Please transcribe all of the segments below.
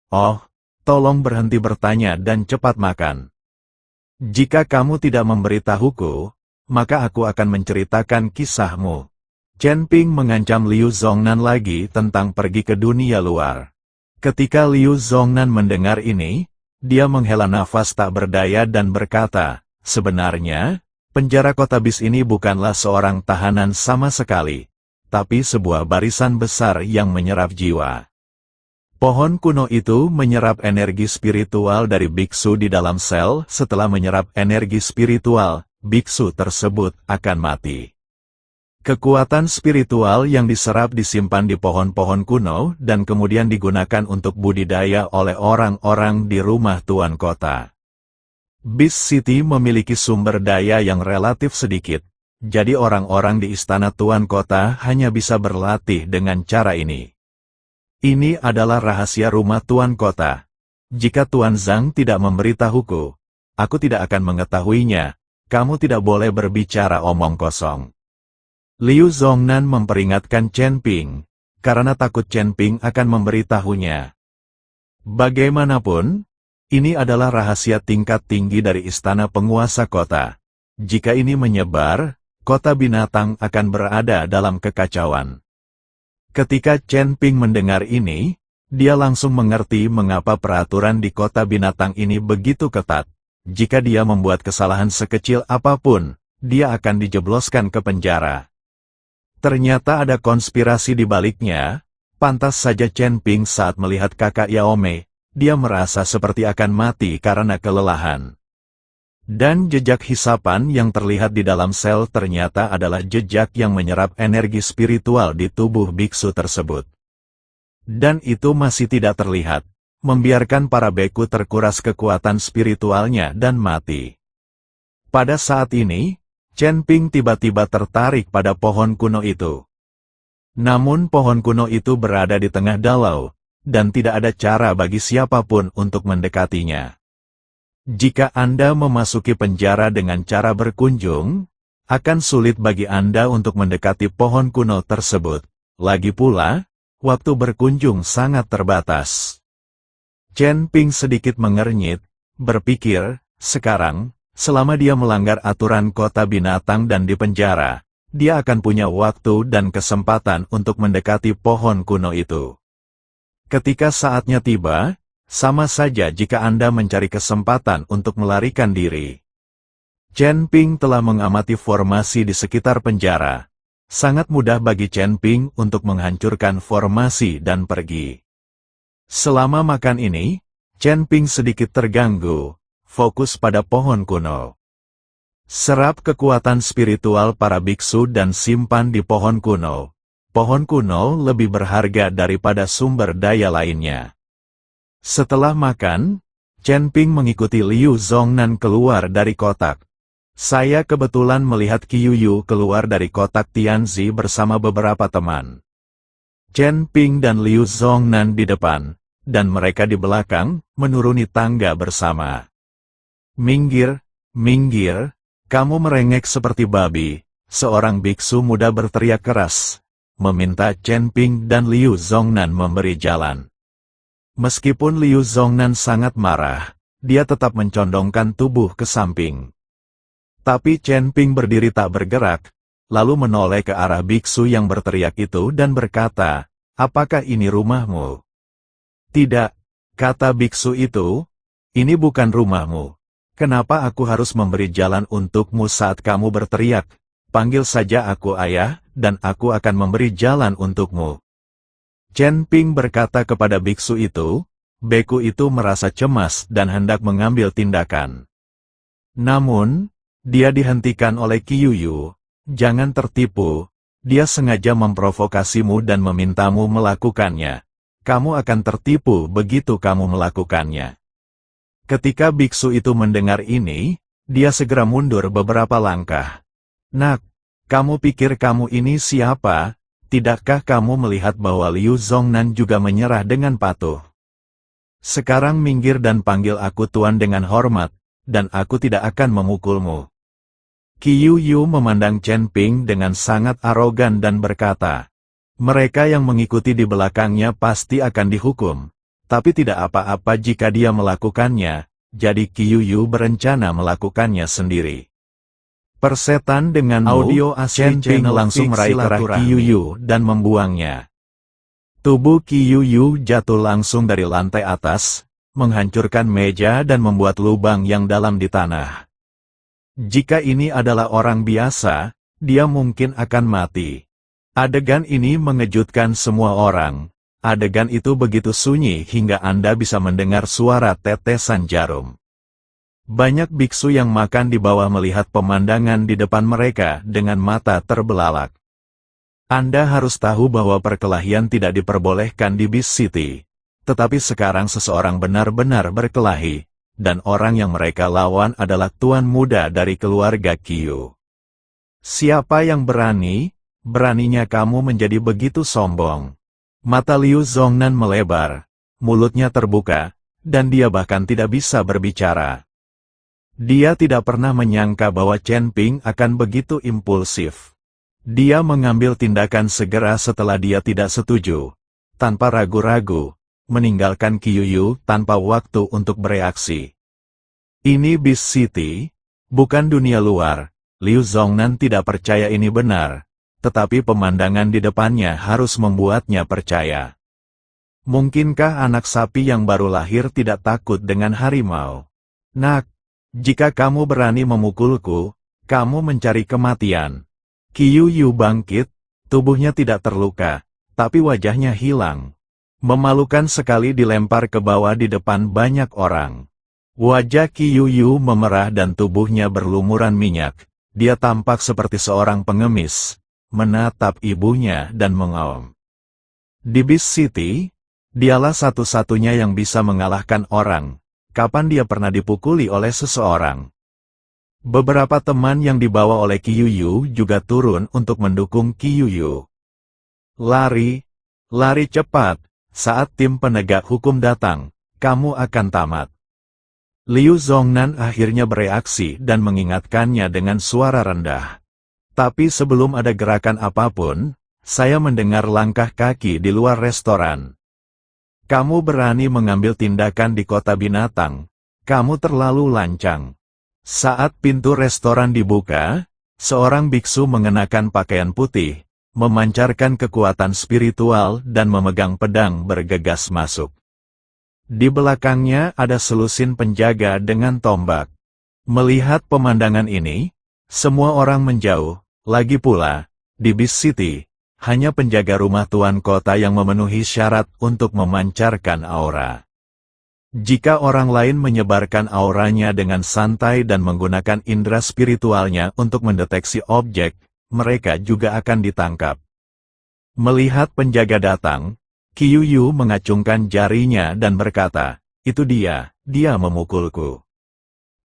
Oh, tolong berhenti bertanya dan cepat makan. Jika kamu tidak memberitahuku, maka aku akan menceritakan kisahmu. Chen Ping mengancam Liu Zongnan lagi tentang pergi ke dunia luar. Ketika Liu Zongnan mendengar ini, dia menghela nafas tak berdaya dan berkata, sebenarnya, penjara kota bis ini bukanlah seorang tahanan sama sekali, tapi sebuah barisan besar yang menyerap jiwa. Pohon kuno itu menyerap energi spiritual dari biksu di dalam sel. Setelah menyerap energi spiritual, biksu tersebut akan mati. Kekuatan spiritual yang diserap disimpan di pohon-pohon kuno dan kemudian digunakan untuk budidaya oleh orang-orang di rumah tuan kota. Beast City memiliki sumber daya yang relatif sedikit, jadi orang-orang di istana tuan kota hanya bisa berlatih dengan cara ini. Ini adalah rahasia rumah tuan kota. Jika Tuan Zhang tidak memberitahuku, aku tidak akan mengetahuinya. Kamu tidak boleh berbicara omong kosong. Liu Zongnan memperingatkan Chen Ping, karena takut Chen Ping akan memberitahunya. Bagaimanapun, ini adalah rahasia tingkat tinggi dari istana penguasa kota. Jika ini menyebar, kota binatang akan berada dalam kekacauan. Ketika Chen Ping mendengar ini, dia langsung mengerti mengapa peraturan di kota binatang ini begitu ketat. Jika dia membuat kesalahan sekecil apapun, dia akan dijebloskan ke penjara. Ternyata ada konspirasi di baliknya. Pantas saja Chen Ping saat melihat kakak Yaome, dia merasa seperti akan mati karena kelelahan. Dan jejak hisapan yang terlihat di dalam sel ternyata adalah jejak yang menyerap energi spiritual di tubuh biksu tersebut. Dan itu masih tidak terlihat, membiarkan para beku terkuras kekuatan spiritualnya dan mati. Pada saat ini, Chen Ping tiba-tiba tertarik pada pohon kuno itu. Namun pohon kuno itu berada di tengah dalau, dan tidak ada cara bagi siapapun untuk mendekatinya. Jika Anda memasuki penjara dengan cara berkunjung, akan sulit bagi Anda untuk mendekati pohon kuno tersebut. Lagi pula, waktu berkunjung sangat terbatas. Chen Ping sedikit mengernyit, berpikir, sekarang, selama dia melanggar aturan kota binatang dan di penjara, dia akan punya waktu dan kesempatan untuk mendekati pohon kuno itu. Ketika saatnya tiba, sama saja jika Anda mencari kesempatan untuk melarikan diri. Chen Ping telah mengamati formasi di sekitar penjara. Sangat mudah bagi Chen Ping untuk menghancurkan formasi dan pergi. Selama makan ini, Chen Ping sedikit terganggu, fokus pada pohon kuno. Serap kekuatan spiritual para biksu dan simpan di pohon kuno. Pohon kuno lebih berharga daripada sumber daya lainnya. Setelah makan, Chen Ping mengikuti Liu Zongnan keluar dari kotak. Saya kebetulan melihat Qiuyu keluar dari kotak Tianzi bersama beberapa teman. Chen Ping dan Liu Zongnan di depan, dan mereka di belakang, menuruni tangga bersama. Minggir, minggir, kamu merengek seperti babi, seorang biksu muda berteriak keras, meminta Chen Ping dan Liu Zongnan memberi jalan. Meskipun Liu Zongnan sangat marah, dia tetap mencondongkan tubuh ke samping. Tapi Chen Ping berdiri tak bergerak, lalu menoleh ke arah biksu yang berteriak itu dan berkata, apakah ini rumahmu? Tidak, kata biksu itu, ini bukan rumahmu. Kenapa aku harus memberi jalan untukmu saat kamu berteriak? Panggil saja aku ayah, dan aku akan memberi jalan untukmu. Chen Ping berkata kepada biksu itu, beku itu merasa cemas dan hendak mengambil tindakan. Namun, dia dihentikan oleh Qiuyu. Jangan tertipu, dia sengaja memprovokasimu dan memintamu melakukannya. Kamu akan tertipu begitu kamu melakukannya. Ketika biksu itu mendengar ini, dia segera mundur beberapa langkah. Nak, kamu pikir kamu ini siapa? Tidakkah kamu melihat bahwa Liu Zongnan juga menyerah dengan patuh? Sekarang minggir dan panggil aku tuan dengan hormat, dan aku tidak akan memukulmu. Qiuyu memandang Chen Ping dengan sangat arogan dan berkata, mereka yang mengikuti di belakangnya pasti akan dihukum, tapi tidak apa-apa jika dia melakukannya, jadi Qiuyu berencana melakukannya sendiri. Persetan dengan audio asli Chen langsung meraih kerah Qiuyu dan membuangnya. Tubuh Qiuyu jatuh langsung dari lantai atas, menghancurkan meja dan membuat lubang yang dalam di tanah. Jika ini adalah orang biasa, dia mungkin akan mati. Adegan ini mengejutkan semua orang. Adegan itu begitu sunyi hingga Anda bisa mendengar suara tetesan jarum. Banyak biksu yang makan di bawah melihat pemandangan di depan mereka dengan mata terbelalak. Anda harus tahu bahwa perkelahian tidak diperbolehkan di Beast City. Tetapi sekarang seseorang benar-benar berkelahi, dan orang yang mereka lawan adalah tuan muda dari keluarga Qiu. Siapa yang berani? Beraninya kamu menjadi begitu sombong. Mata Liu Zongnan melebar, mulutnya terbuka, dan dia bahkan tidak bisa berbicara. Dia tidak pernah menyangka bahwa Chen Ping akan begitu impulsif. Dia mengambil tindakan segera setelah dia tidak setuju, tanpa ragu-ragu, meninggalkan Qiuyu tanpa waktu untuk bereaksi. Ini Beast City, bukan dunia luar. Liu Zongnan tidak percaya ini benar, tetapi pemandangan di depannya harus membuatnya percaya. Mungkinkah anak sapi yang baru lahir tidak takut dengan harimau? Nak, jika kamu berani memukulku, kamu mencari kematian. Qiuyu bangkit, tubuhnya tidak terluka, tapi wajahnya hilang. Memalukan sekali dilempar ke bawah di depan banyak orang. Wajah Qiuyu memerah dan tubuhnya berlumuran minyak. Dia tampak seperti seorang pengemis, menatap ibunya dan mengaum. Di Beast City, dialah satu-satunya yang bisa mengalahkan orang. Kapan dia pernah dipukuli oleh seseorang? Beberapa teman yang dibawa oleh Qiuyu juga turun untuk mendukung Qiuyu. Lari, lari cepat, saat tim penegak hukum datang, kamu akan tamat. Liu Zongnan akhirnya bereaksi dan mengingatkannya dengan suara rendah. Tapi sebelum ada gerakan apapun, saya mendengar langkah kaki di luar restoran. Kamu berani mengambil tindakan di kota binatang, kamu terlalu lancang. Saat pintu restoran dibuka, seorang biksu mengenakan pakaian putih, memancarkan kekuatan spiritual dan memegang pedang bergegas masuk. Di belakangnya ada selusin penjaga dengan tombak. Melihat pemandangan ini, semua orang menjauh. Lagi pula, di Beast City, hanya penjaga rumah tuan kota yang memenuhi syarat untuk memancarkan aura. Jika orang lain menyebarkan auranya dengan santai dan menggunakan indera spiritualnya untuk mendeteksi objek, mereka juga akan ditangkap. Melihat penjaga datang, Qiuyu mengacungkan jarinya dan berkata, "Itu dia memukulku."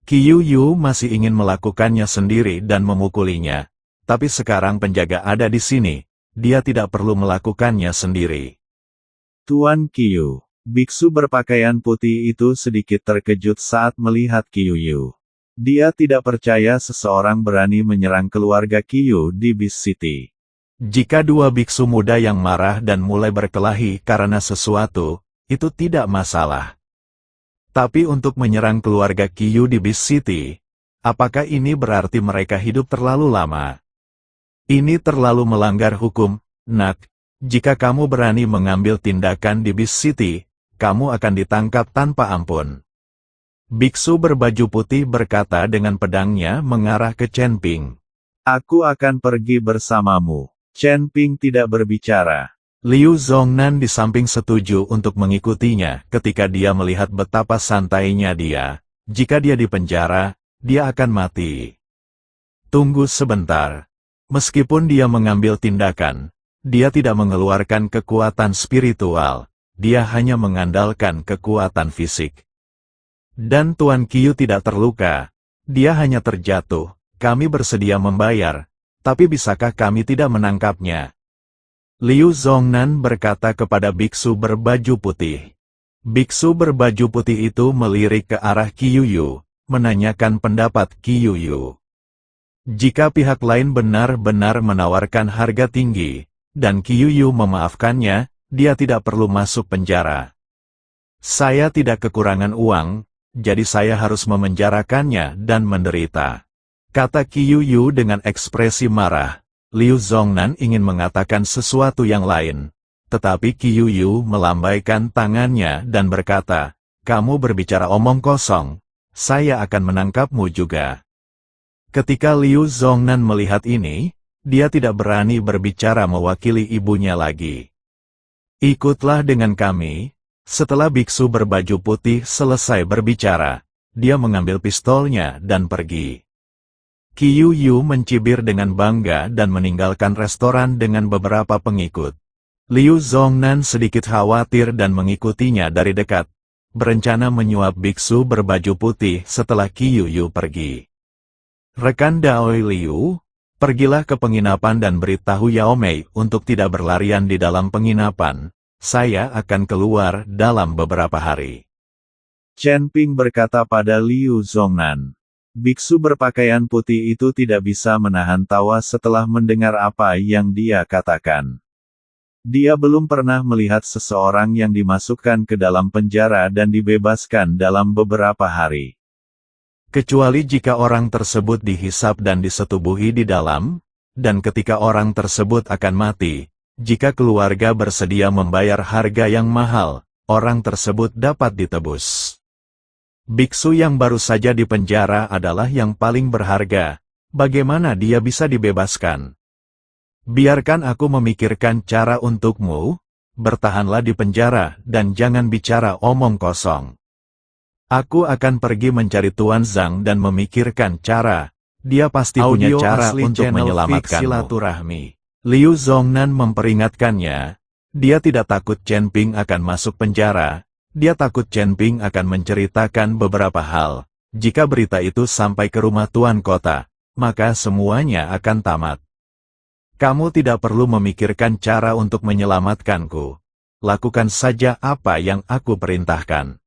Qiuyu masih ingin melakukannya sendiri dan memukulinya, tapi sekarang penjaga ada di sini, dia tidak perlu melakukannya sendiri. Tuan Qiu. Biksu berpakaian putih itu sedikit terkejut saat melihat Qiuyu. Dia tidak percaya seseorang berani menyerang keluarga Qiu di Beast City. Jika dua biksu muda yang marah dan mulai berkelahi karena sesuatu, itu tidak masalah. Tapi untuk menyerang keluarga Qiu di Beast City, apakah ini berarti mereka hidup terlalu lama? Ini terlalu melanggar hukum, Nak. Jika kamu berani mengambil tindakan di Beast City, kamu akan ditangkap tanpa ampun. Biksu berbaju putih berkata dengan pedangnya mengarah ke Chen Ping. Aku akan pergi bersamamu. Chen Ping tidak berbicara. Liu Zongnan di samping setuju untuk mengikutinya ketika dia melihat betapa santainya dia. Jika dia dipenjara, dia akan mati. Tunggu sebentar. Meskipun dia mengambil tindakan, dia tidak mengeluarkan kekuatan spiritual. Dia hanya mengandalkan kekuatan fisik. Dan Tuan Qiu tidak terluka. Dia hanya terjatuh. Kami bersedia membayar. Tapi bisakah kami tidak menangkapnya? Liu Zongnan berkata kepada biksu berbaju putih. Biksu berbaju putih itu melirik ke arah Qiuyu, menanyakan pendapat Qiuyu. Jika pihak lain benar-benar menawarkan harga tinggi, dan Qiuyu memaafkannya, dia tidak perlu masuk penjara. Saya tidak kekurangan uang, jadi saya harus memenjarakannya dan menderita. Kata Qiu Yu dengan ekspresi marah. Liu Zongnan ingin mengatakan sesuatu yang lain. Tetapi Qiu Yu melambaikan tangannya dan berkata, kamu berbicara omong kosong. Saya akan menangkapmu juga. Ketika Liu Zongnan melihat ini, dia tidak berani berbicara mewakili ibunya lagi. Ikutlah dengan kami. Setelah biksu berbaju putih selesai berbicara, dia mengambil pistolnya dan pergi. Qiu Yu mencibir dengan bangga dan meninggalkan restoran dengan beberapa pengikut. Liu Zongnan sedikit khawatir dan mengikutinya dari dekat, berencana menyuap biksu berbaju putih setelah Qiu Yu pergi. Rekan Daoi Liu, pergilah ke penginapan dan beritahu Yao Mei untuk tidak berlarian di dalam penginapan. Saya akan keluar dalam beberapa hari. Chen Ping berkata pada Liu Zongnan. Biksu berpakaian putih itu tidak bisa menahan tawa setelah mendengar apa yang dia katakan. Dia belum pernah melihat seseorang yang dimasukkan ke dalam penjara dan dibebaskan dalam beberapa hari. Kecuali jika orang tersebut dihisap dan disetubuhi di dalam, dan ketika orang tersebut akan mati, jika keluarga bersedia membayar harga yang mahal, orang tersebut dapat ditebus. Biksu yang baru saja dipenjara adalah yang paling berharga. Bagaimana dia bisa dibebaskan? Biarkan aku memikirkan cara untukmu. Bertahanlah di penjara dan jangan bicara omong kosong. Aku akan pergi mencari Tuan Zhang dan memikirkan cara. Dia pasti punya cara untuk menyelamatkanmu. Liu Zongnan memperingatkannya. Dia tidak takut Chen Ping akan masuk penjara. Dia takut Chen Ping akan menceritakan beberapa hal. Jika berita itu sampai ke rumah Tuan Kota, maka semuanya akan tamat. Kamu tidak perlu memikirkan cara untuk menyelamatkanku. Lakukan saja apa yang aku perintahkan.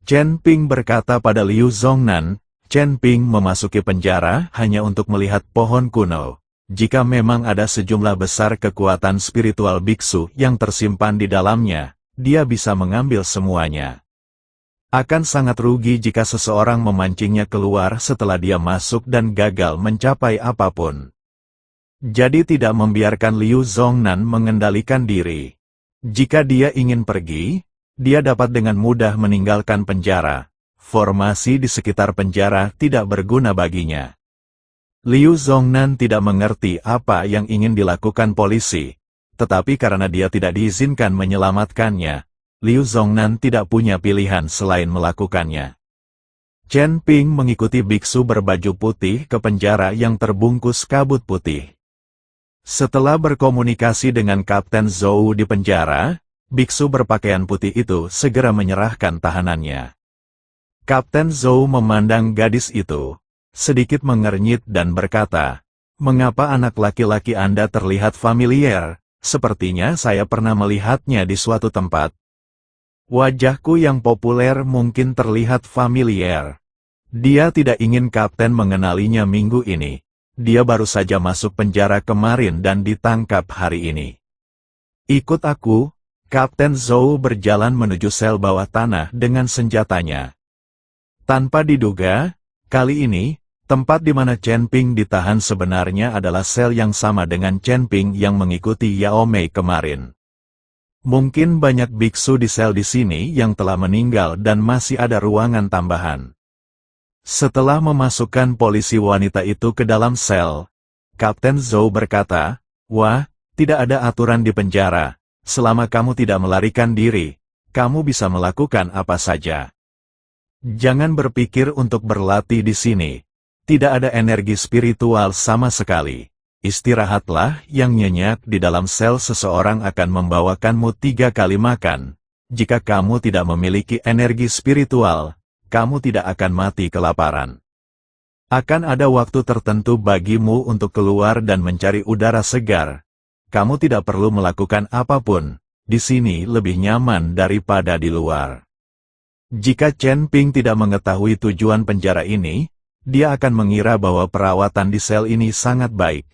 Chen Ping berkata pada Liu Zongnan. Chen Ping memasuki penjara hanya untuk melihat pohon kuno. Jika memang ada sejumlah besar kekuatan spiritual biksu yang tersimpan di dalamnya, dia bisa mengambil semuanya. Akan sangat rugi jika seseorang memancingnya keluar setelah dia masuk dan gagal mencapai apapun. Jadi tidak membiarkan Liu Zongnan mengendalikan diri. Jika dia ingin pergi, dia dapat dengan mudah meninggalkan penjara. Formasi di sekitar penjara tidak berguna baginya. Liu Zongnan tidak mengerti apa yang ingin dilakukan polisi, tetapi karena dia tidak diizinkan menyelamatkannya, Liu Zongnan tidak punya pilihan selain melakukannya. Chen Ping mengikuti biksu berbaju putih ke penjara yang terbungkus kabut putih. Setelah berkomunikasi dengan Kapten Zhou di penjara, biksu berpakaian putih itu segera menyerahkan tahanannya. Kapten Zhou memandang gadis itu, sedikit mengernyit dan berkata, "Mengapa anak laki-laki Anda terlihat familiar? Sepertinya saya pernah melihatnya di suatu tempat." Wajahku yang populer mungkin terlihat familiar. Dia tidak ingin kapten mengenalinya minggu ini. Dia baru saja masuk penjara kemarin dan ditangkap hari ini. Ikut aku. Kapten Zhou berjalan menuju sel bawah tanah dengan senjatanya. Tanpa diduga, kali ini, tempat di mana Chen Ping ditahan sebenarnya adalah sel yang sama dengan Chen Ping yang mengikuti Yao Mei kemarin. Mungkin banyak biksu di sel di sini yang telah meninggal dan masih ada ruangan tambahan. Setelah memasukkan polisi wanita itu ke dalam sel, Kapten Zhou berkata, "Wah, tidak ada aturan di penjara. Selama kamu tidak melarikan diri, kamu bisa melakukan apa saja. Jangan berpikir untuk berlatih di sini. Tidak ada energi spiritual sama sekali. Istirahatlah yang nyenyak di dalam sel. Seseorang akan membawakanmu 3 kali makan. Jika kamu tidak memiliki energi spiritual, kamu tidak akan mati kelaparan. Akan ada waktu tertentu bagimu untuk keluar dan mencari udara segar. Kamu tidak perlu melakukan apapun. Di sini lebih nyaman daripada di luar." Jika Chen Ping tidak mengetahui tujuan penjara ini, dia akan mengira bahwa perawatan di sel ini sangat baik.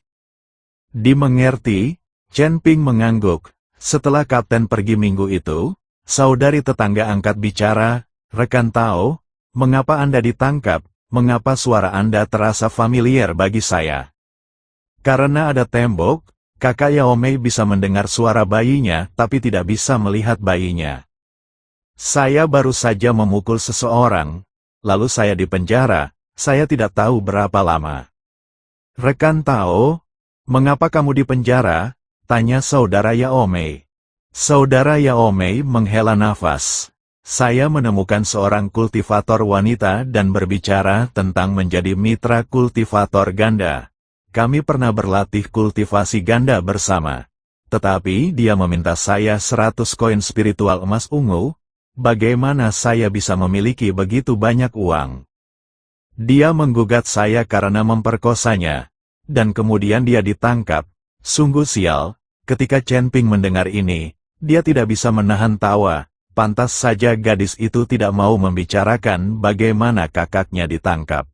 Dimengerti, Chen Ping mengangguk. Setelah kapten pergi minggu itu, Saudari tetangga angkat bicara, "Rekan Tao, mengapa Anda ditangkap? Mengapa suara Anda terasa familiar bagi saya?" "Karena ada tembok, Kakak Yao Mei bisa mendengar suara bayinya tapi tidak bisa melihat bayinya. Saya baru saja memukul seseorang, lalu saya dipenjara, saya tidak tahu berapa lama." "Rekan Tao, mengapa kamu dipenjara?" tanya saudara Yao Mei. Saudara Yao Mei menghela nafas. "Saya menemukan seorang kultivator wanita dan berbicara tentang menjadi mitra kultivator ganda. Kami pernah berlatih kultivasi ganda bersama. Tetapi dia meminta saya 100 koin spiritual emas ungu. Bagaimana saya bisa memiliki begitu banyak uang? Dia menggugat saya karena memperkosanya. Dan kemudian dia ditangkap. Sungguh sial." Ketika Chen Ping mendengar ini, dia tidak bisa menahan tawa. Pantas saja gadis itu tidak mau membicarakan bagaimana kakaknya ditangkap.